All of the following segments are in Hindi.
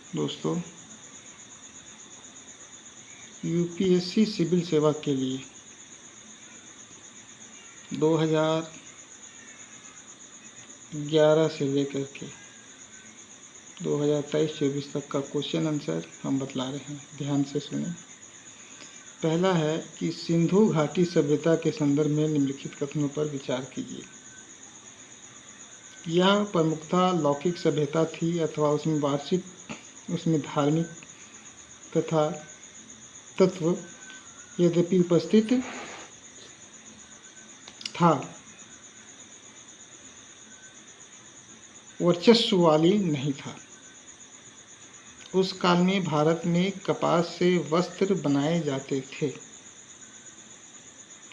दोस्तों, यूपीएससी सिविल सेवा के लिए 2011 से लेकर के 2023-24 तक का क्वेश्चन आंसर हम बतला रहे हैं। ध्यान से सुनें। पहला है कि सिंधु घाटी सभ्यता के संदर्भ में निम्नलिखित कथनों पर विचार कीजिए। यह प्रमुखतः लौकिक सभ्यता थी अथवा उसमें धार्मिक तथा तत्व यद्यपि उपस्थित था, वर्चस्व वाली नहीं था। उस काल में भारत में कपास से वस्त्र बनाए जाते थे।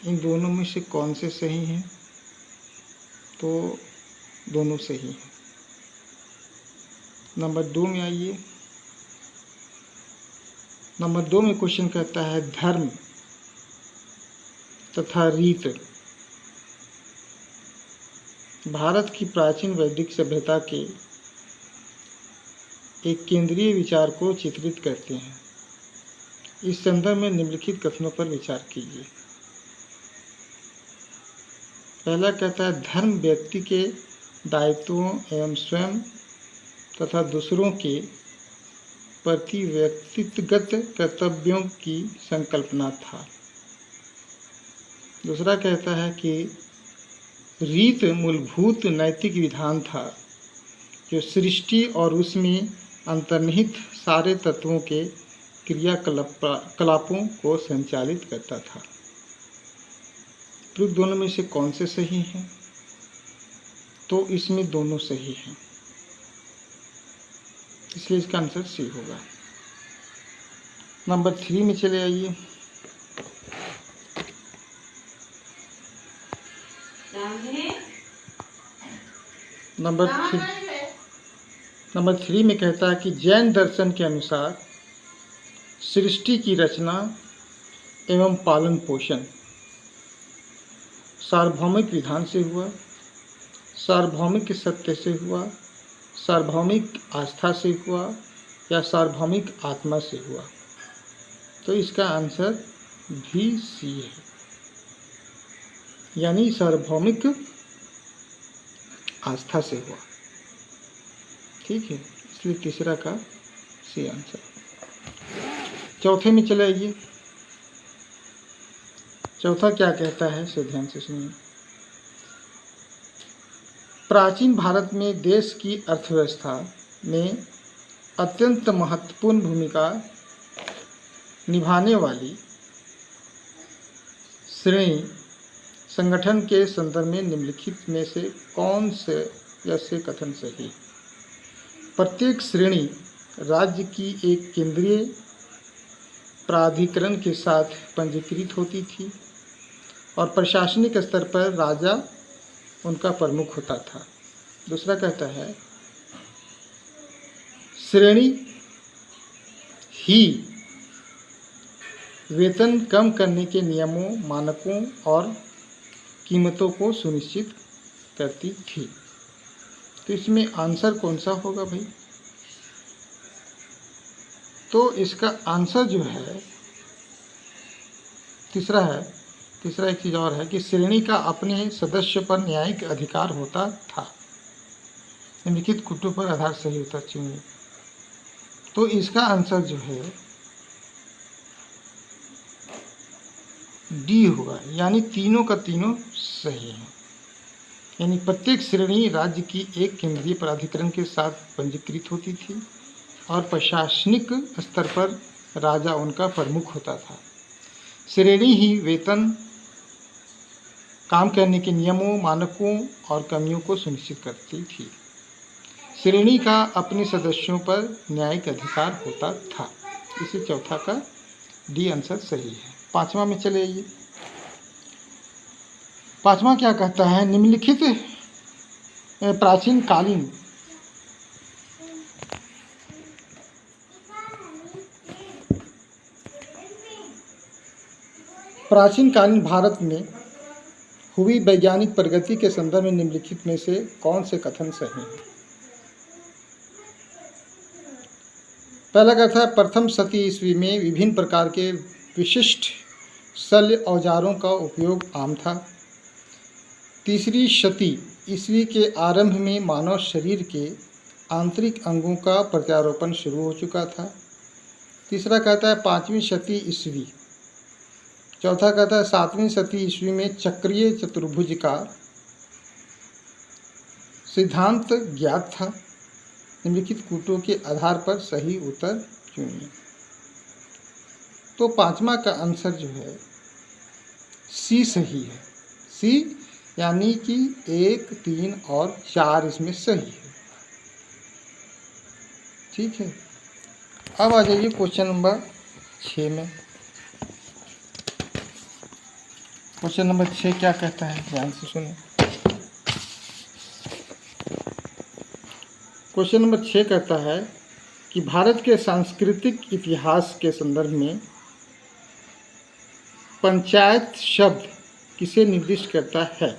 इन दोनों में से कौन से सही हैं? तो दोनों सही हैं। नंबर 2 में आइए। नंबर 2 में क्वेश्चन कहता है धर्म तथा रीत भारत की प्राचीन वैदिक सभ्यता के एक केंद्रीय विचार को चित्रित करते हैं। इस संदर्भ में निम्नलिखित कथनों पर विचार कीजिए। पहला कहता है धर्म व्यक्ति के दायित्वों एवं स्वयं तथा दूसरों के प्रति व्यक्तिगत कर्तव्यों की संकल्पना था। दूसरा कहता है कि रीत मूलभूत नैतिक विधान था जो सृष्टि और उसमें अंतर्निहित सारे तत्वों के क्रियाकलापों को संचालित करता था। तो दोनों में से कौन से सही हैं? तो इसमें दोनों सही हैं, इसलिए इसका आंसर सी होगा। नंबर 3 में चले आइए। नंबर 3 में कहता है कि जैन दर्शन के अनुसार सृष्टि की रचना एवं पालन पोषण सार्वभौमिक विधान से हुआ, सार्वभौमिक सत्य से हुआ, सार्वभौमिक आस्था से हुआ या सार्वभौमिक आत्मा से हुआ। तो इसका आंसर भी सी है, यानी सार्वभौमिक आस्था से हुआ। ठीक है, इसलिए तीसरा का सी आंसर। चौथे में चले आइए। चौथा क्या कहता है, सो ध्यान से सुनिए। प्राचीन भारत में देश की अर्थव्यवस्था में अत्यंत महत्वपूर्ण भूमिका निभाने वाली श्रेणी संगठन के संदर्भ में निम्नलिखित में से कौन से ऐसे कथन सही? प्रत्येक श्रेणी राज्य की एक केंद्रीय प्राधिकरण के साथ पंजीकृत होती थी और प्रशासनिक स्तर पर राजा उनका प्रमुख होता था। दूसरा कहता है श्रेणी ही वेतन कम करने के नियमों, मानकों और कीमतों को सुनिश्चित करती थी। तो इसमें आंसर कौन सा होगा भाई? तो इसका आंसर जो है तीसरा है। तीसरा एक चीज़ और है कि श्रेणी का अपने सदस्य पर न्यायिक अधिकार होता था। निम्नलिखित कथनों पर आधार सही उत्तर चुनिए। तो इसका आंसर जो है डी होगा, यानी तीनों का तीनों सही है। यानी प्रत्येक श्रेणी राज्य की एक केंद्रीय प्राधिकरण के साथ पंजीकृत होती थी और प्रशासनिक स्तर पर राजा उनका प्रमुख होता था। श्रेणी ही वेतन, काम करने के नियमों, मानकों और कमियों को सुनिश्चित करती थी। श्रेणी का अपने सदस्यों पर न्यायिक अधिकार होता था। इसी चौथा का डी आंसर सही है। पांचवा में चले आइए। पांचवा क्या कहता है? निम्नलिखित प्राचीनकालीन भारत में हुई वैज्ञानिक प्रगति के संदर्भ में निम्नलिखित में से कौन से कथन सही हैं? पहला कहता है प्रथम शती ईस्वी में विभिन्न प्रकार के विशिष्ट शल्य औजारों का उपयोग आम था। तीसरी शती ईस्वी के आरंभ में मानव शरीर के आंतरिक अंगों का प्रत्यारोपण शुरू हो चुका था। तीसरा कहता है पाँचवीं शती ईस्वी। चौथा कहता है सातवीं शती ईस्वी में चक्रीय चतुर्भुज का सिद्धांत ज्ञात था। निम्नलिखित कूटों के आधार पर सही उत्तर चुनिए। तो पांचवा का आंसर जो है सी सही है। सी यानी कि 1, 3 और 4 इसमें सही है। ठीक है, अब आ जाइए क्वेश्चन नंबर 6 में। क्वेश्चन नंबर 6 क्या कहता है, ध्यान से सुनिए। क्वेश्चन नंबर 6 कहता है कि भारत के सांस्कृतिक इतिहास के संदर्भ में पंचायत शब्द किसे निर्दिष्ट करता है?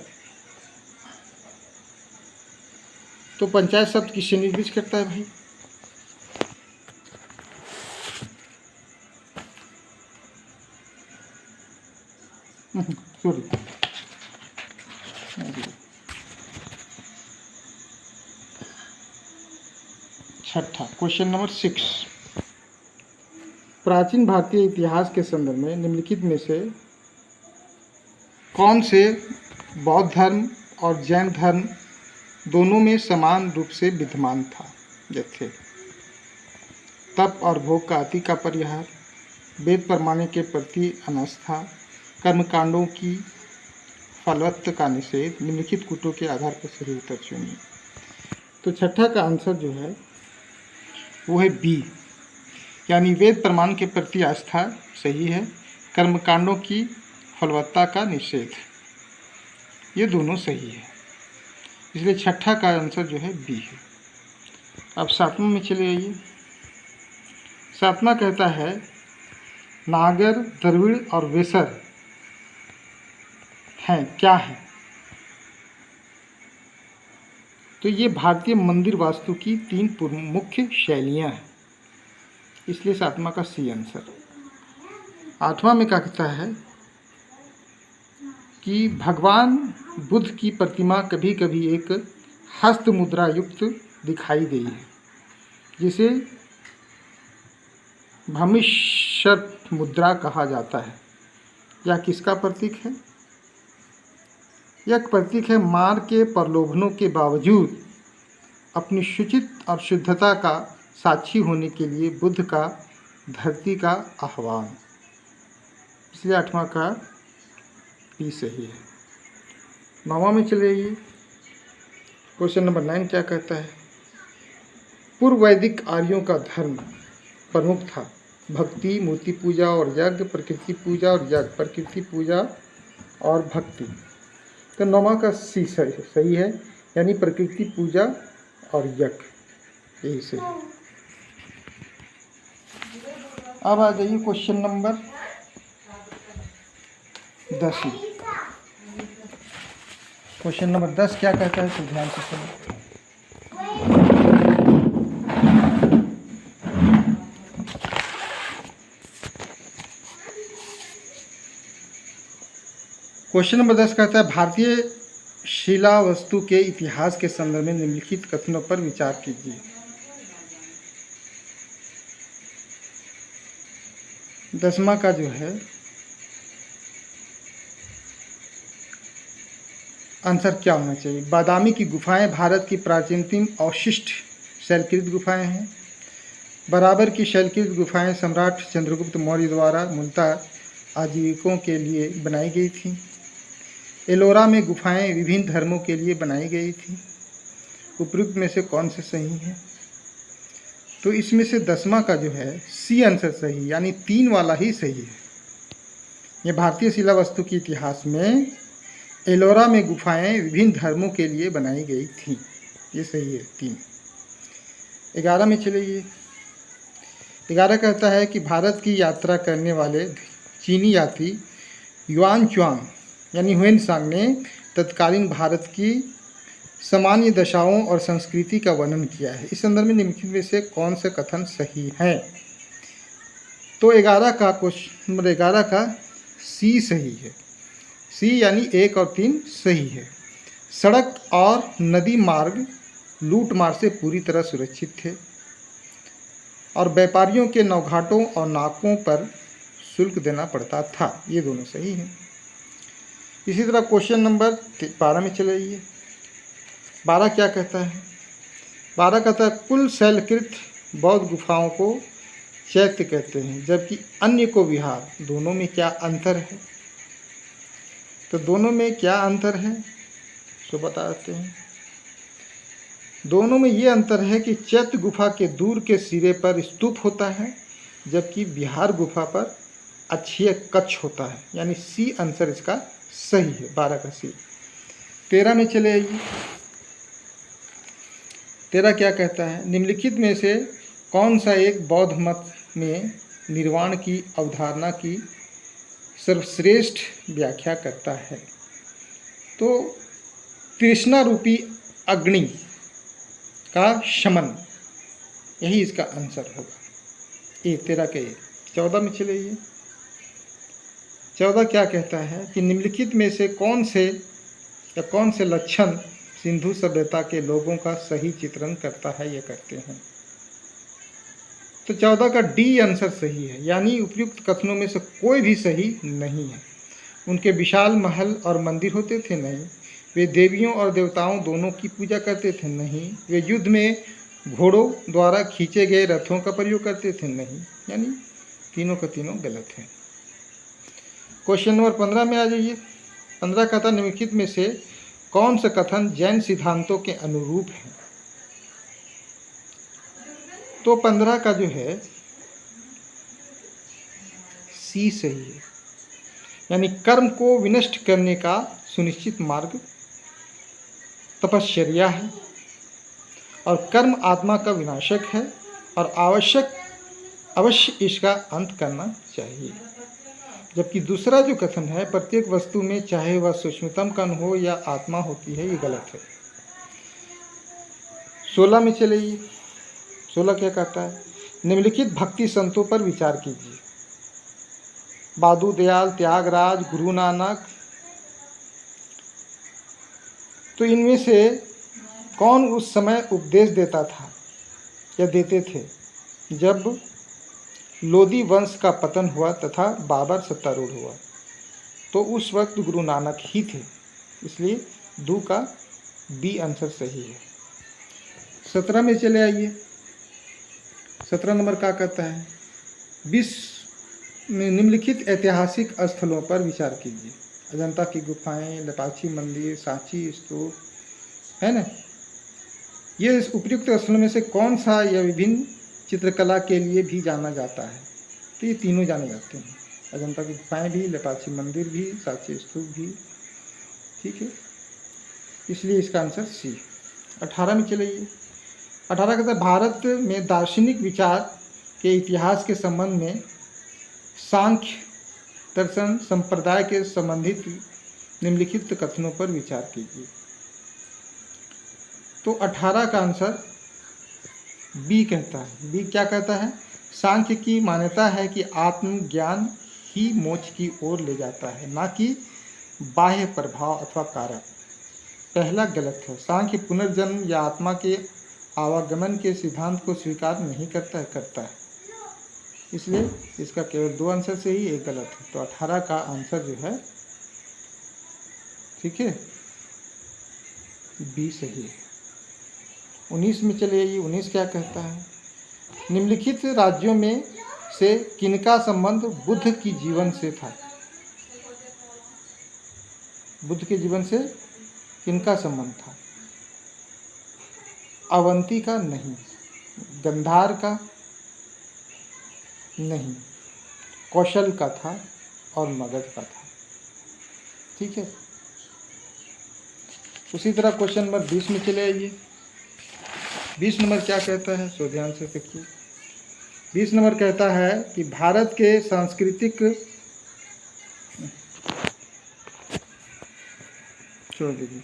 तो पंचायत शब्द किसे निर्दिष्ट करता है भाई? सॉरी, छठा क्वेश्चन नंबर 6। प्राचीन भारतीय इतिहास के संदर्भ में निम्नलिखित में से कौन से बौद्ध धर्म और जैन धर्म दोनों में समान रूप से विद्यमान था? जैसे तप और भोग का अति का परिहार, वेद प्रमाण के प्रति अनास्था, कर्मकांडों की फलवत्त का निषेध। निम्नलिखित कूटों के आधार पर सही उत्तर चुनिए। तो छठा का आंसर जो है वो है बी, यानी वेद प्रमाण के प्रति आस्था सही है, कर्मकांडों की फलवत्ता का निषेध, ये दोनों सही है। इसलिए छठा का आंसर जो है बी है। अब सातवां में चले आइए। सातवां कहता है नागर, द्रविड़ और वेसर हैं क्या है? तो ये भारतीय मंदिर वास्तु की 3 मुख्य शैलियाँ हैं, इसलिए सातवां का सी आंसर। आठवां में क्या कहता है कि भगवान बुद्ध की प्रतिमा कभी कभी एक हस्त मुद्रा युक्त दिखाई गई है, जिसे भमिष्यर्थ मुद्रा कहा जाता है। यह किसका प्रतीक है? यह प्रतीक है मार के प्रलोभनों के बावजूद अपनी शुचित और शुद्धता का साक्षी होने के लिए बुद्ध का धरती का आह्वान। इसलिए आठवां का पी सही है। नौवां में चले आइए। क्वेश्चन नंबर 9 क्या कहता है? पूर्व वैदिक आर्यों का धर्म प्रमुख था भक्ति, मूर्ति पूजा और यज्ञ, प्रकृति पूजा और यज्ञ, प्रकृति पूजा और भक्ति। तो नौवां का सी सही है, यानी प्रकृति पूजा और यज्ञ, यही सही है। अब आ जाइए क्वेश्चन नंबर 10 में। क्वेश्चन नंबर 10 क्या कहता है, तो ध्यान से सुनिए। क्वेश्चन नंबर 10 कहता है भारतीय शिला वस्तु के इतिहास के संदर्भ में निम्नलिखित कथनों पर विचार कीजिए। 10वां का जो है आंसर क्या होना चाहिए? बादामी की गुफाएं भारत की प्राचीनतम अवशिष्ट शैलकृत गुफाएं हैं। बराबर की शैलकृत गुफाएं सम्राट चंद्रगुप्त मौर्य द्वारा मूलतः आजीविकों के लिए बनाई गई थीं। एलोरा में गुफाएं विभिन्न धर्मों के लिए बनाई गई थी। उपयुक्त में से कौन से सही है? तो इसमें से 10वां का जो है सी आंसर सही, यानी 3 वाला ही सही है। यह भारतीय शिला वस्तु के इतिहास में एलोरा में गुफाएं विभिन्न धर्मों के लिए बनाई गई थीं, ये सही है 3। 11 में चलिए। 11 कहता है कि भारत की यात्रा करने वाले चीनी यात्री युआन चुआंग यानी हुएनसांग ने तत्कालीन भारत की सामान्य दशाओं और संस्कृति का वर्णन किया है। इस संदर्भ में निम्नलिखित में से कौन से कथन सही हैं? तो 11 का क्वेश्चन नंबर 11 का सी सही है। सी यानी 1 और 3 सही है। सड़क और नदी मार्ग लूटमार से पूरी तरह सुरक्षित थे और व्यापारियों के नौघाटों और नाकों पर शुल्क देना पड़ता था। ये दोनों सही हैं। इसी तरह क्वेश्चन नंबर 12 में चले जाइए। 12 क्या कहता है? 12 कहता है कुल शैलकृत बौद्ध गुफाओं को चैत्य कहते हैं जबकि अन्य को विहार। दोनों में क्या अंतर है? तो दोनों में क्या अंतर है तो बताते हैं। दोनों में ये अंतर है कि चैत्य गुफा के दूर के सिरे पर स्तूप होता है जबकि विहार गुफा पर अक्षीय कक्ष होता है। यानी सी आंसर इसका सही है, 12 का सी। 13 में चले आइए। 13 क्या कहता है? निम्नलिखित में से कौन सा एक बौद्ध मत में निर्वाण की अवधारणा की सर्वश्रेष्ठ व्याख्या करता है? तो तृष्णा रूपी अग्नि का शमन, यही इसका आंसर होगा। ये 13 के 14 में चले जाइए। 14 क्या कहता है कि निम्नलिखित में से कौन से लक्षण सिंधु सभ्यता के लोगों का सही चित्रण करता है या करते हैं? तो 14 का डी आंसर सही है। यानी उपयुक्त कथनों में से कोई भी सही नहीं है। उनके विशाल महल और मंदिर होते थे? नहीं। वे देवियों और देवताओं दोनों की पूजा करते थे? नहीं। वे युद्ध में घोड़ों द्वारा खींचे गए रथों का प्रयोग करते थे? नहीं। यानी तीनों का तीनों गलत है। क्वेश्चन नंबर 15 में आ जाइए। 15 कहता निम्नलिखित में से कौन सा कथन जैन सिद्धांतों के अनुरूप है? तो 15 का जो है सी सही है। यानी कर्म को विनष्ट करने का सुनिश्चित मार्ग तपश्चर्या है और कर्म आत्मा का विनाशक है और अवश्य इसका अंत करना चाहिए। जबकि दूसरा जो कथन है प्रत्येक वस्तु में चाहे वह सूक्ष्मतम कण हो या आत्मा होती है, ये गलत है। 16 में चलिए। 16 क्या कहता है? निम्नलिखित भक्ति संतों पर विचार कीजिए। बादू दयाल, त्यागराज, गुरु नानक। तो इनमें से कौन उस समय उपदेश देता था या देते थे जब लोधी वंश का पतन हुआ तथा बाबर सत्तारूढ़ हुआ? तो उस वक्त गुरु नानक ही थे। इसलिए दो का बी आंसर सही है। 17 में चले आइए। 17 नंबर क्या कहता है? विश्व में निम्नलिखित ऐतिहासिक स्थलों पर विचार कीजिए। अजंता की गुफाएं, लेपाक्षी मंदिर, सांची स्तूप, है ना। ये इस उपयुक्त स्थलों में से कौन सा या विभिन्न चित्रकला के लिए भी जाना जाता है? तो ये तीनों जाने जाते हैं। अजंता की गुफाएं भी, लेपाक्षी मंदिर भी, सांची स्तूप भी। ठीक है, इसलिए इसका आंसर सी। 18 में चलिए। 18 कहता है भारत में दार्शनिक विचार के इतिहास के संबंध में सांख्य दर्शन संप्रदाय के संबंधित निम्नलिखित कथनों पर विचार कीजिए। तो 18 का आंसर बी कहता है। बी क्या कहता है? सांख्य की मान्यता है कि आत्मज्ञान ही मोक्ष की ओर ले जाता है, ना कि बाह्य प्रभाव अथवा कारक। पहला गलत है। सांख्य पुनर्जन्म या आत्मा के आवागमन के सिद्धांत को स्वीकार नहीं करता है। इसलिए इसका केवल 2 आंसर से ही एक गलत है। तो 18 का आंसर जो है, ठीक है, बी सही है। 19 में चले आइए। 19 क्या कहता है? निम्नलिखित राज्यों में से किनका संबंध बुद्ध की जीवन से था? बुद्ध के जीवन से किनका संबंध था? अवंती का नहीं, गंधार का नहीं, कौशल का था और मगध का था। ठीक है। उसी तरह क्वेश्चन नंबर 20 में चले आइए। 20 नंबर क्या कहता है? सो ध्यान से देखिए। 20 नंबर कहता है कि भारत के सांस्कृतिक, छोड़ दीजिए,